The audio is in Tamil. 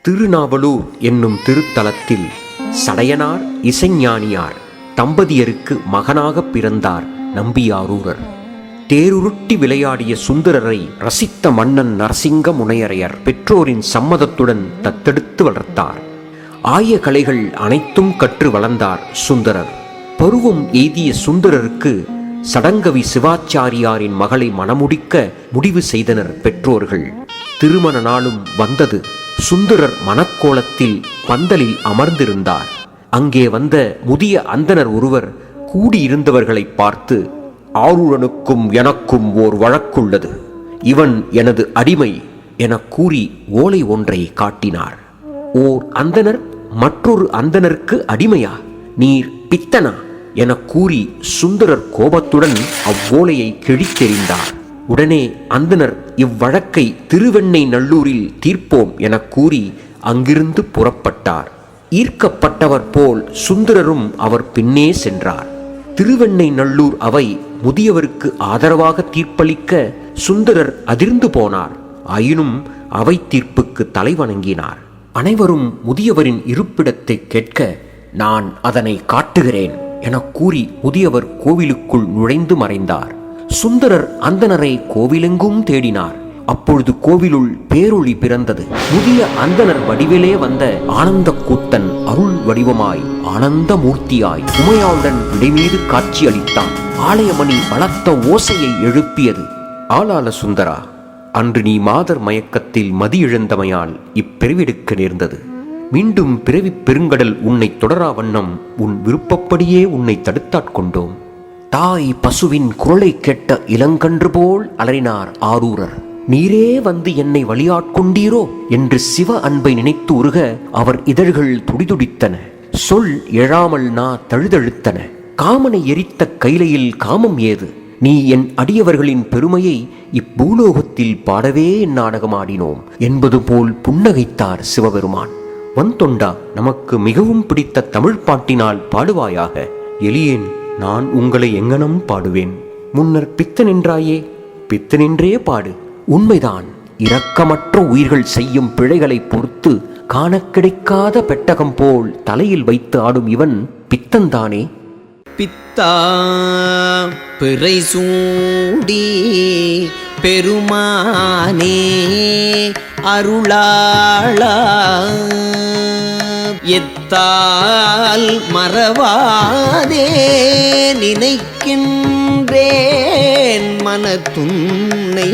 திருநாவலூர் என்னும் திருத்தலத்தில் சடையனார் இசைஞானியார் தம்பதியருக்கு மகனாக பிறந்தார் நம்பியாரூரர். தேருருட்டி விளையாடிய சுந்தரரை ரசித்த மன்னன் நரசிங்க முனையரையர் பெற்றோரின் சம்மதத்துடன் தத்தெடுத்து வளர்த்தார். ஆய கலைகள் அனைத்தும் கற்று வளர்ந்தார் சுந்தரர். பருவம் எய்திய சுந்தரருக்கு சடங்கவி சிவாச்சாரியாரின் மகளை மணமுடிக்க முடிவு செய்தனர் பெற்றோர்கள். திருமண நாளும் வந்தது. சுந்தரர் மணக்கோலத்தில் பந்தலில் அமர்ந்திருந்தார். அங்கே வந்த முதிய அந்தணர் ஒருவர் கூடியிருந்தவர்களை பார்த்து, ஆரூரனுக்கும் எனக்கும் ஓர் வழக்குள்ளது, இவன் எனது அடிமை என கூறி ஓலை ஒன்றை காட்டினார். ஓர் அந்தணர் மற்றொரு அந்தணருக்கு அடிமையா? நீர் பித்தனா என கூறி சுந்தரர் கோபத்துடன் அவ்வோலையை கிழித்தெறிந்தார். உடனே அந்தணர் இவ்வழக்கை திருவெண்ணை நல்லூரில் தீர்ப்போம் என கூறி அங்கிருந்து புறப்பட்டார். ஈர்க்கப்பட்டவர் போல் சுந்தரரும் அவர் பின்னே சென்றார். திருவெண்ணை நல்லூர் அவை முதியவருக்கு ஆதரவாக தீர்ப்பளிக்க சுந்தரர் அதிர்ந்து போனார். ஆயினும் அவை தீர்ப்புக்கு தலைவணங்கினார். அனைவரும் முதியவரின் இருப்பிடத்தை கேட்க, நான் அதனை காட்டுகிறேன் என கூறி முதியவர் கோவிலுக்குள் நுழைந்து மறைந்தார். சுந்தரர் அந்தணரை கோவிலெங்கும் தேடினார். அப்பொழுது கோவிலுள் பேரொளி பிறந்தது. முதிய அந்தணர் வடிவிலே வந்த ஆனந்த கூத்தன் அருள் வடிவமாய் ஆனந்த மூர்த்தியாய் உமையாளுடன் இடைமீது காட்சி அளித்தான். ஆலயமணி பலத்த ஓசையை எழுப்பியது. ஆளாள சுந்தரா, அன்று நீ மாதர் மயக்கத்தில் மதி இழந்தமையால் இப்பிறவிடுக்க நேர்ந்தது. மீண்டும் பிறவி பெருங்கடல் உன்னை தொடரா வண்ணம் உன் விருப்பப்படியே உன்னை தடுத்தாட்கொண்டோம். தாய் பசுவின் குரலை கேட்ட இளங்கன்று போல் அலறினார் ஆரூரர். நீரே வந்து என்னை வழியாட்கொண்டீரோ என்று சிவ அன்பை நினைத்து உருக அவர் இதழ்கள் துடிதுடித்தன. சொல் எழாமல் நா தழுதழுத்தன. காமனை எரித்த கைலையில் காமம் ஏது? நீ என் அடியவர்களின் பெருமையை இப்பூலோகத்தில் பாடவே நாடகமாடினோம் என்பது போல் புன்னகைத்தார் சிவபெருமான். வந்தொண்டா, நமக்கு மிகவும் பிடித்த தமிழ் பாட்டினால் பாடுவாயாக. எளியேன், நான் உங்களை எங்கனம் பாடுவேன். முன்னர் பித்தனென்றாயே, பித்தனென்றே பாடு. உண்மைதான், இரக்கமற்ற உயிர்கள் செய்யும் பிழைகளை பொறுத்து காண கிடைக்காத பெட்டகம் போல் தலையில் வைத்து ஆடும் இவன் பித்தன்தானே. பித்தா பிறை சூடி பெருமானே அருளாளா, எத்தால் மறவாதே நினைக்கின்றேன் மனத்துன்னை.